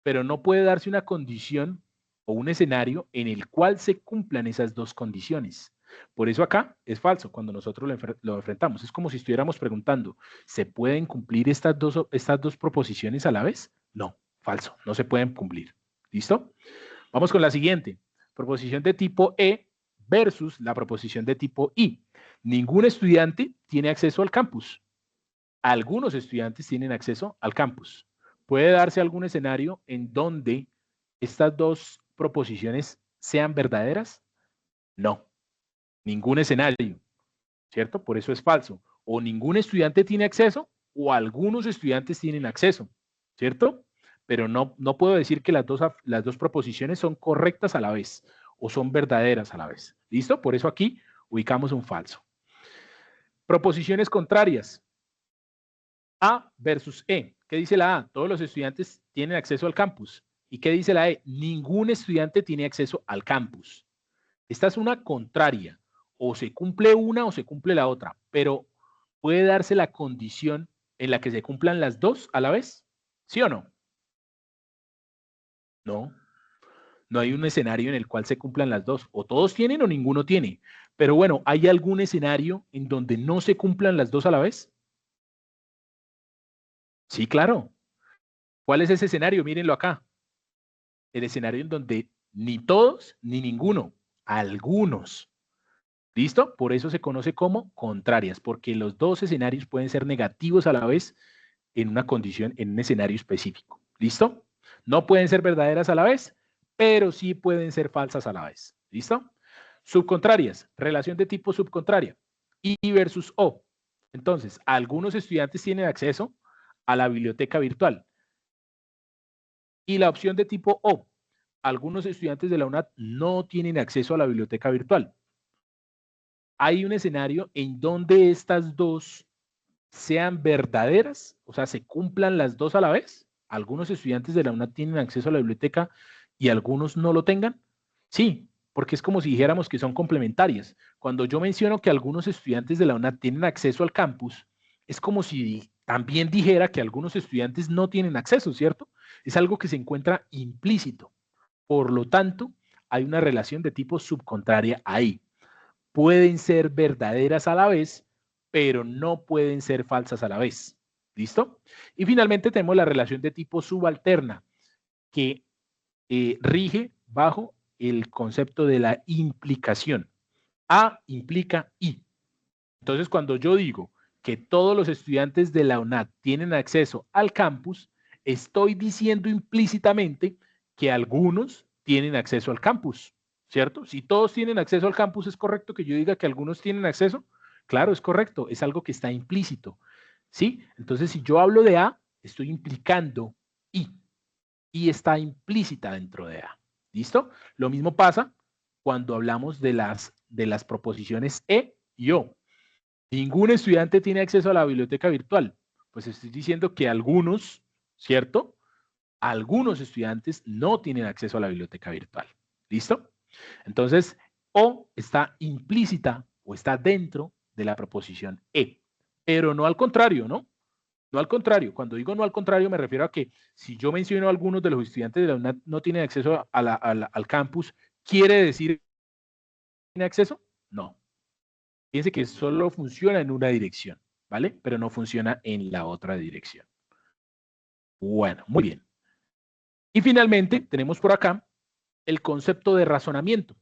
Pero no puede darse una condición o un escenario en el cual se cumplan esas dos condiciones. Por eso acá es falso cuando nosotros lo enfrentamos. Es como si estuviéramos preguntando, ¿se pueden cumplir estas dos proposiciones a la vez? No, falso, no se pueden cumplir. ¿Listo? Vamos con la siguiente. Proposición de tipo E, versus la proposición de tipo I. Ningún estudiante tiene acceso al campus. Algunos estudiantes tienen acceso al campus. ¿Puede darse algún escenario en donde estas dos proposiciones sean verdaderas? No, ningún escenario, ¿cierto? Por eso es falso. O ningún estudiante tiene acceso o algunos estudiantes tienen acceso, ¿cierto? Pero no puedo decir que las dos proposiciones son correctas a la vez o son verdaderas a la vez. ¿Listo? Por eso aquí ubicamos un falso. Proposiciones contrarias. A versus E. ¿Qué dice la A? Todos los estudiantes tienen acceso al campus. ¿Y qué dice la E? Ningún estudiante tiene acceso al campus. Esta es una contraria. O se cumple una o se cumple la otra. Pero ¿puede darse la condición en la que se cumplan las dos a la vez? ¿Sí o no? No. No hay un escenario en el cual se cumplan las dos. O todos tienen o ninguno tiene. Pero bueno, ¿hay algún escenario en donde no se cumplan las dos a la vez? Sí, claro. ¿Cuál es ese escenario? Mírenlo acá. El escenario en donde ni todos ni ninguno, algunos. ¿Listo? Por eso se conoce como contrarias, porque los dos escenarios pueden ser negativos a la vez en una condición, en un escenario específico. ¿Listo? No pueden ser verdaderas a la vez, pero sí pueden ser falsas a la vez. ¿Listo? Subcontrarias, relación de tipo subcontraria. I versus O. Entonces, algunos estudiantes tienen acceso a la biblioteca virtual. Y la opción de tipo O. Algunos estudiantes de la UNAD no tienen acceso a la biblioteca virtual. Hay un escenario en donde estas dos sean verdaderas, o sea, se cumplan las dos a la vez. Algunos estudiantes de la UNAD tienen acceso a la biblioteca y algunos no lo tengan. Sí, porque es como si dijéramos que son complementarias. Cuando yo menciono que algunos estudiantes de la UNAD tienen acceso al campus, es como si también dijera que algunos estudiantes no tienen acceso, ¿cierto? Es algo que se encuentra implícito. Por lo tanto, hay una relación de tipo subcontraria ahí. Pueden ser verdaderas a la vez, pero no pueden ser falsas a la vez. ¿Listo? Y finalmente tenemos la relación de tipo subalterna, que rige bajo el concepto de la implicación. A implica I. Entonces, cuando yo digo que todos los estudiantes de la UNAD tienen acceso al campus, estoy diciendo implícitamente que algunos tienen acceso al campus, ¿cierto? Si todos tienen acceso al campus, ¿es correcto que yo diga que algunos tienen acceso? Claro, es correcto, es algo que está implícito, ¿sí? Entonces, si yo hablo de A, estoy implicando I. Y está implícita dentro de A. ¿Listo? Lo mismo pasa cuando hablamos de las proposiciones E y O. Ningún estudiante tiene acceso a la biblioteca virtual. Pues estoy diciendo que algunos, ¿cierto? Algunos estudiantes no tienen acceso a la biblioteca virtual. ¿Listo? Entonces, O está implícita o está dentro de la proposición E. Pero no al contrario, ¿no? No al contrario, cuando digo no al contrario me refiero a que si yo menciono a algunos de los estudiantes de la UNAD no tienen acceso al campus, ¿quiere decir que tiene acceso? No. Fíjense que solo funciona en una dirección, ¿vale? Pero no funciona en la otra dirección. Bueno, muy bien. Y finalmente tenemos por acá el concepto de razonamiento.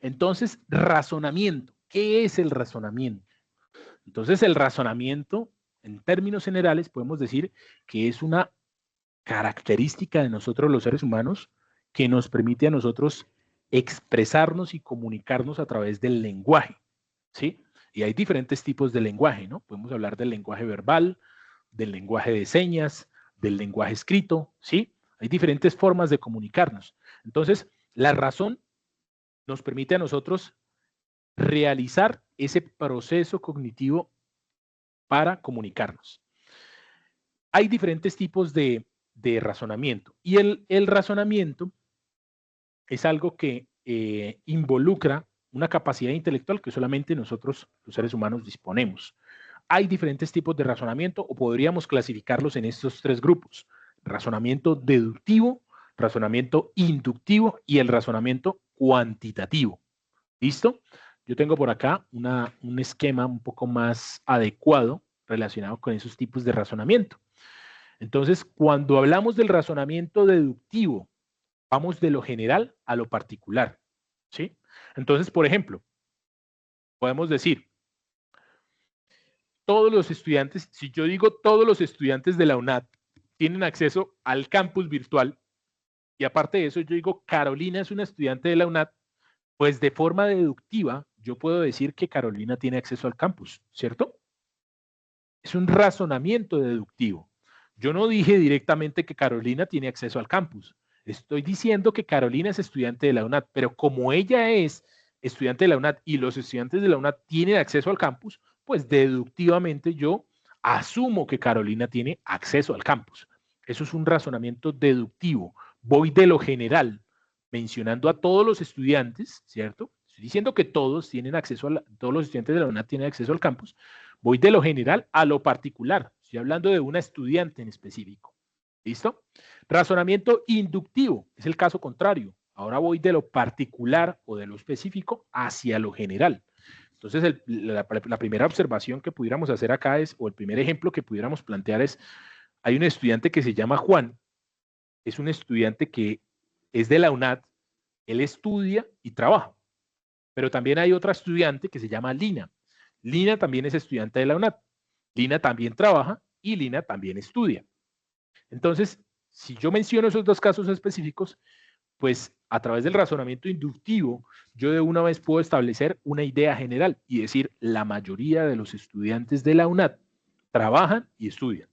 Entonces, razonamiento. ¿Qué es el razonamiento? Entonces, el razonamiento, en términos generales, podemos decir que es una característica de nosotros los seres humanos que nos permite a nosotros expresarnos y comunicarnos a través del lenguaje, ¿sí? Y hay diferentes tipos de lenguaje, ¿no? Podemos hablar del lenguaje verbal, del lenguaje de señas, del lenguaje escrito, ¿sí? Hay diferentes formas de comunicarnos. Entonces, la razón nos permite a nosotros realizar ese proceso cognitivo para comunicarnos. Hay diferentes tipos de razonamiento y el razonamiento es algo que involucra una capacidad intelectual que solamente nosotros, los seres humanos, disponemos. Hay diferentes tipos de razonamiento o podríamos clasificarlos en estos tres grupos: razonamiento deductivo, razonamiento inductivo y el razonamiento cuantitativo. ¿Listo? Yo tengo por acá un esquema un poco más adecuado relacionado con esos tipos de razonamiento. Entonces, cuando hablamos del razonamiento deductivo, vamos de lo general a lo particular, ¿sí? Entonces, por ejemplo, podemos decir, todos los estudiantes, si yo digo todos los estudiantes de la UNAD tienen acceso al campus virtual, y aparte de eso yo digo Carolina es una estudiante de la UNAD, pues de forma deductiva yo puedo decir que Carolina tiene acceso al campus, ¿cierto? Es un razonamiento deductivo. Yo no dije directamente que Carolina tiene acceso al campus. Estoy diciendo que Carolina es estudiante de la UNAD, pero como ella es estudiante de la UNAD y los estudiantes de la UNAD tienen acceso al campus, pues deductivamente yo asumo que Carolina tiene acceso al campus. Eso es un razonamiento deductivo. Voy de lo general, mencionando a todos los estudiantes, ¿cierto? Estoy diciendo que todos tienen acceso todos los estudiantes de la UNAD tienen acceso al campus. Voy de lo general a lo particular. Estoy hablando de una estudiante en específico. ¿Listo? Razonamiento inductivo es el caso contrario. Ahora voy de lo particular o de lo específico hacia lo general. Entonces, la primera observación que pudiéramos hacer acá es, o el primer ejemplo que pudiéramos plantear es, hay un estudiante que se llama Juan, es un estudiante que es de la UNAD, él estudia y trabaja. Pero también hay otra estudiante que se llama Lina. Lina también es estudiante de la UNAD. Lina también trabaja y Lina también estudia. Entonces, si yo menciono esos dos casos específicos, pues a través del razonamiento inductivo, yo de una vez puedo establecer una idea general y decir, la mayoría de los estudiantes de la UNAD trabajan y estudian.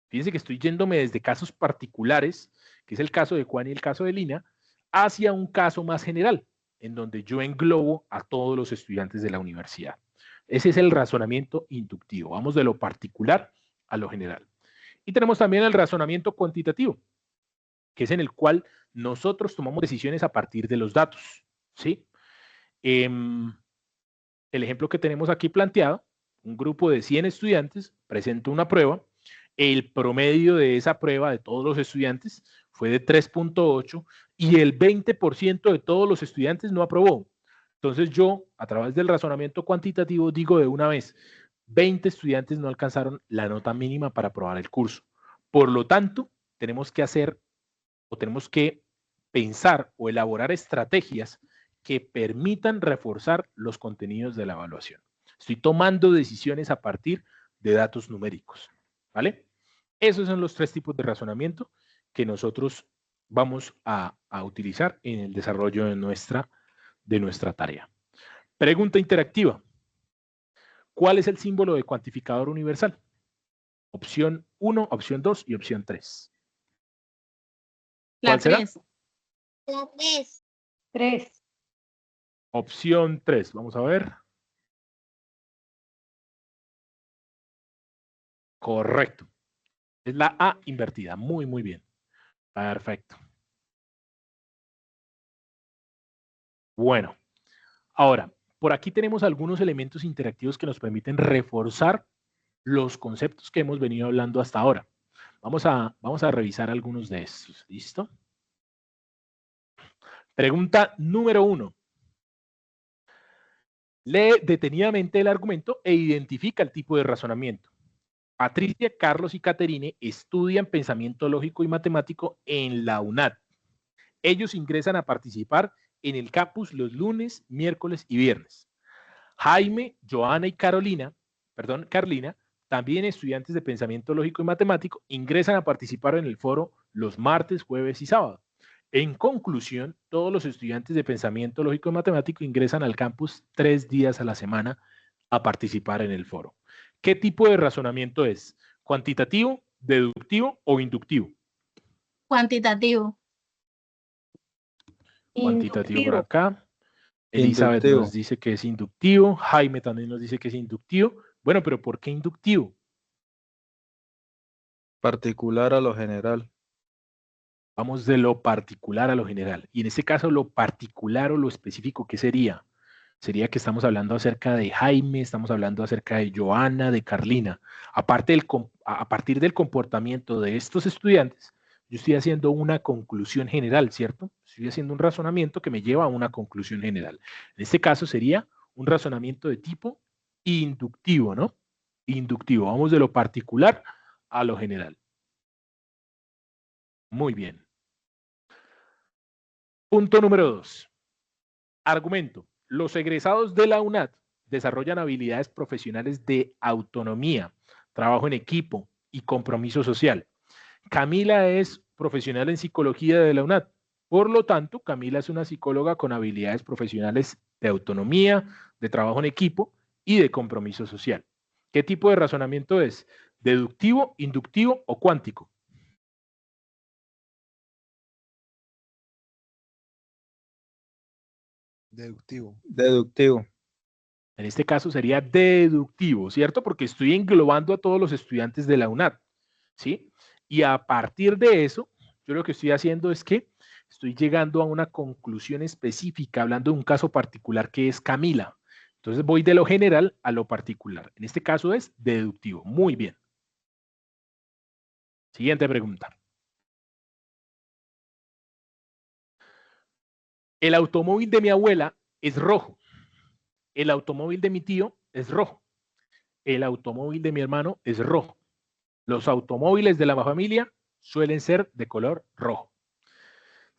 Fíjense que estoy yéndome desde casos particulares, que es el caso de Juan y el caso de Lina, hacia un caso más general, en donde yo englobo a todos los estudiantes de la universidad. Ese es el razonamiento inductivo. Vamos de lo particular a lo general. Y tenemos también el razonamiento cuantitativo, que es en el cual nosotros tomamos decisiones a partir de los datos, ¿sí? El ejemplo que tenemos aquí planteado, un grupo de 100 estudiantes presenta una prueba, el promedio de esa prueba de todos los estudiantes fue de 3.8 y el 20% de todos los estudiantes no aprobó. Entonces yo, a través del razonamiento cuantitativo, digo de una vez, 20 estudiantes no alcanzaron la nota mínima para aprobar el curso. Por lo tanto, tenemos que hacer o tenemos que pensar o elaborar estrategias que permitan reforzar los contenidos de la evaluación. Estoy tomando decisiones a partir de datos numéricos, ¿vale? Esos son los tres tipos de razonamiento que nosotros vamos a utilizar en el desarrollo de nuestra tarea. Pregunta interactiva. ¿Cuál es el símbolo de cuantificador universal? Opción 1, opción 2 y opción 3. ¿Cuál será? 3. La 3. 3. Opción 3. Vamos a ver. Correcto. Es la A invertida. Muy, muy bien. Perfecto. Bueno. Ahora, por aquí tenemos algunos elementos interactivos que nos permiten reforzar los conceptos que hemos venido hablando hasta ahora. Vamos a revisar algunos de estos. ¿Listo? Pregunta número 1. Lee detenidamente el argumento e identifica el tipo de razonamiento. Patricia, Carlos y Caterine estudian pensamiento lógico y matemático en la UNAD. Ellos ingresan a participar en el campus los lunes, miércoles y viernes. Jaime, Joana y Carolina, Carlina, también estudiantes de pensamiento lógico y matemático, ingresan a participar en el foro los martes, jueves y sábado. En conclusión, todos los estudiantes de pensamiento lógico y matemático ingresan al campus 3 días a la semana a participar en el foro. ¿Qué tipo de razonamiento es? ¿Cuantitativo, deductivo o inductivo? Cuantitativo. Cuantitativo por acá. Elizabeth Inductivo. nos dice que es inductivo. Jaime también nos dice que es inductivo. Bueno, pero ¿por qué inductivo? Particular a lo general. Vamos de lo particular a lo general. Y en este caso, lo particular o lo específico, ¿qué sería? Sería que estamos hablando acerca de Jaime, estamos hablando acerca de Joana, de Carlina. A partir del comportamiento de estos estudiantes, yo estoy haciendo una conclusión general, ¿cierto? Estoy haciendo un razonamiento que me lleva a una conclusión general. En este caso sería un razonamiento de tipo inductivo, ¿no? Inductivo. Vamos de lo particular a lo general. Muy bien. Punto número 2. Argumento. Los egresados de la UNAD desarrollan habilidades profesionales de autonomía, trabajo en equipo y compromiso social. Camila es profesional en psicología de la UNAD. Por lo tanto, Camila es una psicóloga con habilidades profesionales de autonomía, de trabajo en equipo y de compromiso social. ¿Qué tipo de razonamiento es? ¿Deductivo, inductivo o cuántico? Deductivo. Deductivo. En este caso sería deductivo, ¿cierto? Porque estoy englobando a todos los estudiantes de la UNAD, ¿sí? Y a partir de eso, yo lo que estoy haciendo es que estoy llegando a una conclusión específica, hablando de un caso particular que es Camila. Entonces voy de lo general a lo particular. En este caso es deductivo. Muy bien. Siguiente pregunta. El automóvil de mi abuela es rojo. El automóvil de mi tío es rojo. El automóvil de mi hermano es rojo. Los automóviles de la familia suelen ser de color rojo.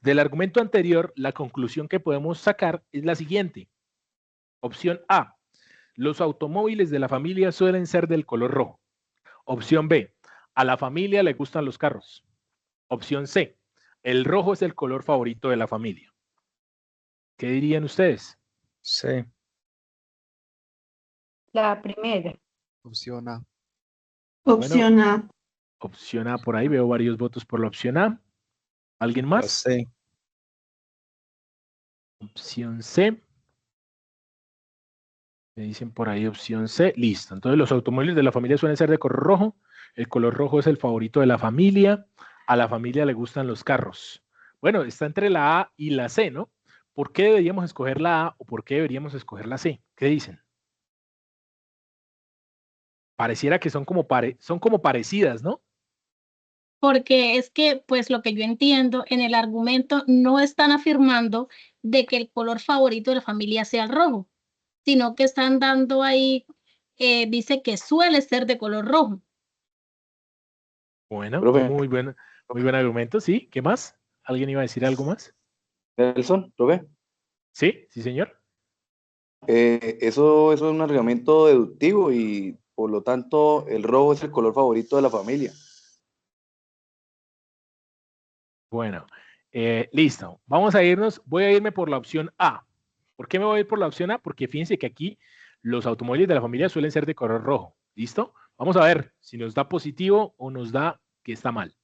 Del argumento anterior, la conclusión que podemos sacar es la siguiente. Opción A. Los automóviles de la familia suelen ser del color rojo. Opción B. A la familia le gustan los carros. Opción C. El rojo es el color favorito de la familia. ¿Qué dirían ustedes? Sí. La primera. Opción A. Opción A. Opción A por ahí, veo varios votos por la opción A. ¿Alguien más? Sí. Opción C. Me dicen por ahí opción C. Listo. Entonces los automóviles de la familia suelen ser de color rojo. El color rojo es el favorito de la familia. A la familia le gustan los carros. Bueno, está entre la A y la C, ¿no? ¿Por qué deberíamos escoger la A o por qué deberíamos escoger la C? ¿Qué dicen? Pareciera que son como parecidas, ¿no? Porque es que, pues lo que yo entiendo, en el argumento no están afirmando de que el color favorito de la familia sea el rojo, sino que están dando ahí, dice que suele ser de color rojo. Bueno, Profe. muy buen argumento, ¿sí? ¿Qué más? ¿Alguien iba a decir algo más? Nelson, profe, Sí, sí, señor. eso es un argumento deductivo y por lo tanto el rojo es el color favorito de la familia. Bueno, listo. Vamos a irnos, voy a irme por la opción A. ¿Por qué me voy a ir por la opción A? Porque fíjense que aquí los automóviles de la familia suelen ser de color rojo. ¿Listo? Vamos a ver si nos da positivo o nos da que está mal.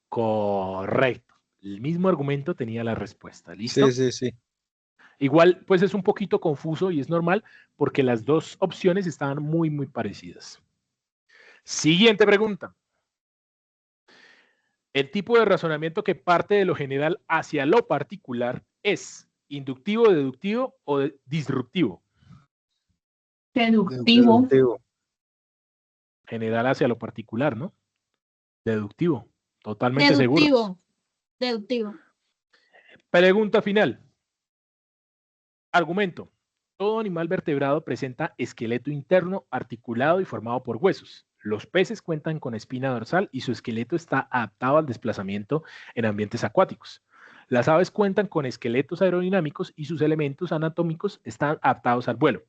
Correcto. El mismo argumento tenía la respuesta. ¿Listo? Sí. Igual, pues es un poquito confuso y es normal porque las dos opciones estaban muy, muy parecidas. Siguiente pregunta. El tipo de razonamiento que parte de lo general hacia lo particular es inductivo, deductivo o disruptivo. Deductivo. Deductivo. General hacia lo particular, ¿no? Deductivo. Totalmente seguro. Deductivo. Pregunta final. Argumento. Todo animal vertebrado presenta esqueleto interno articulado y formado por huesos. Los peces cuentan con espina dorsal y su esqueleto está adaptado al desplazamiento en ambientes acuáticos. Las aves cuentan con esqueletos aerodinámicos y sus elementos anatómicos están adaptados al vuelo.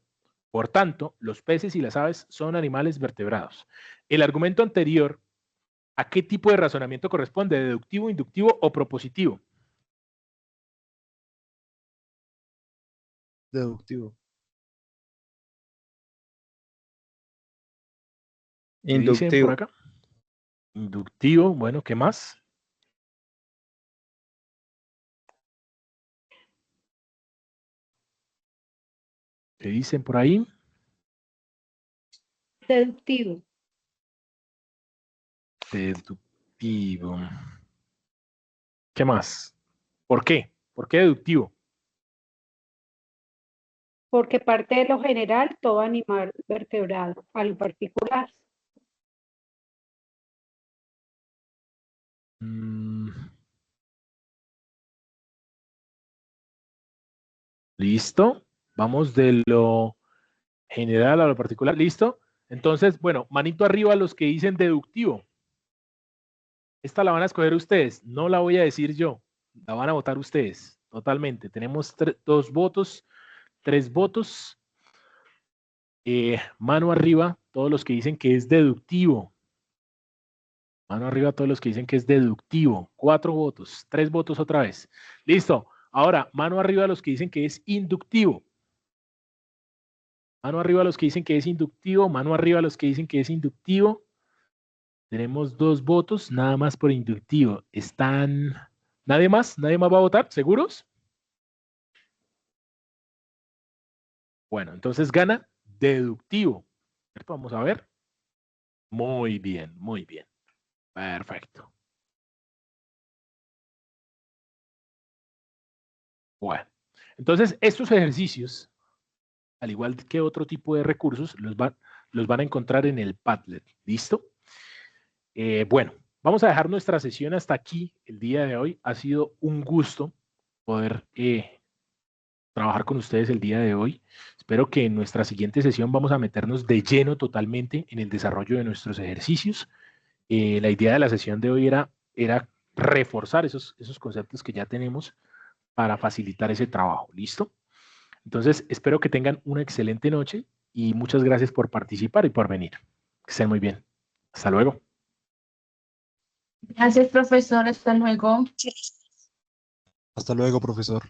Por tanto, los peces y las aves son animales vertebrados. El argumento anterior, ¿a qué tipo de razonamiento corresponde? ¿Deductivo, inductivo o propositivo? Deductivo. ¿Qué dicen por Inductivo. acá? Inductivo, bueno, ¿qué más? ¿Qué dicen por ahí? Deductivo. Deductivo. ¿Qué más? ¿Por qué? ¿Por qué deductivo? Porque parte de lo general, todo animal vertebrado, a lo particular. ¿Listo? Vamos de lo general a lo particular. ¿Listo? Entonces, bueno, manito arriba a los que dicen deductivo. Esta la van a escoger ustedes, no la voy a decir yo. La van a votar ustedes, totalmente. Tenemos 2 votos, 3 votos. Mano arriba, todos los que dicen que es deductivo. Mano arriba, todos los que dicen que es deductivo. 4 votos, 3 votos otra vez. Listo. Ahora, mano arriba los que dicen que es inductivo. Mano arriba los que dicen que es inductivo. Mano arriba los que dicen que es inductivo. Tenemos 2 votos, nada más por inductivo. ¿Están... ¿Nadie más? ¿Nadie más va a votar? ¿Seguros? Bueno, entonces gana deductivo. ¿Cierto? Vamos a ver. Muy bien, muy bien. Perfecto. Bueno, entonces estos ejercicios, al igual que otro tipo de recursos, los van a encontrar en el Padlet. ¿Listo? Bueno, vamos a dejar nuestra sesión hasta aquí el día de hoy. Ha sido un gusto poder trabajar con ustedes el día de hoy. Espero que en nuestra siguiente sesión vamos a meternos de lleno totalmente en el desarrollo de nuestros ejercicios. La idea de la sesión de hoy era reforzar esos conceptos que ya tenemos para facilitar ese trabajo. ¿Listo? Entonces, espero que tengan una excelente noche y muchas gracias por participar y por venir. Que estén muy bien. Hasta luego. Gracias, profesor. Hasta luego. Hasta luego, profesor.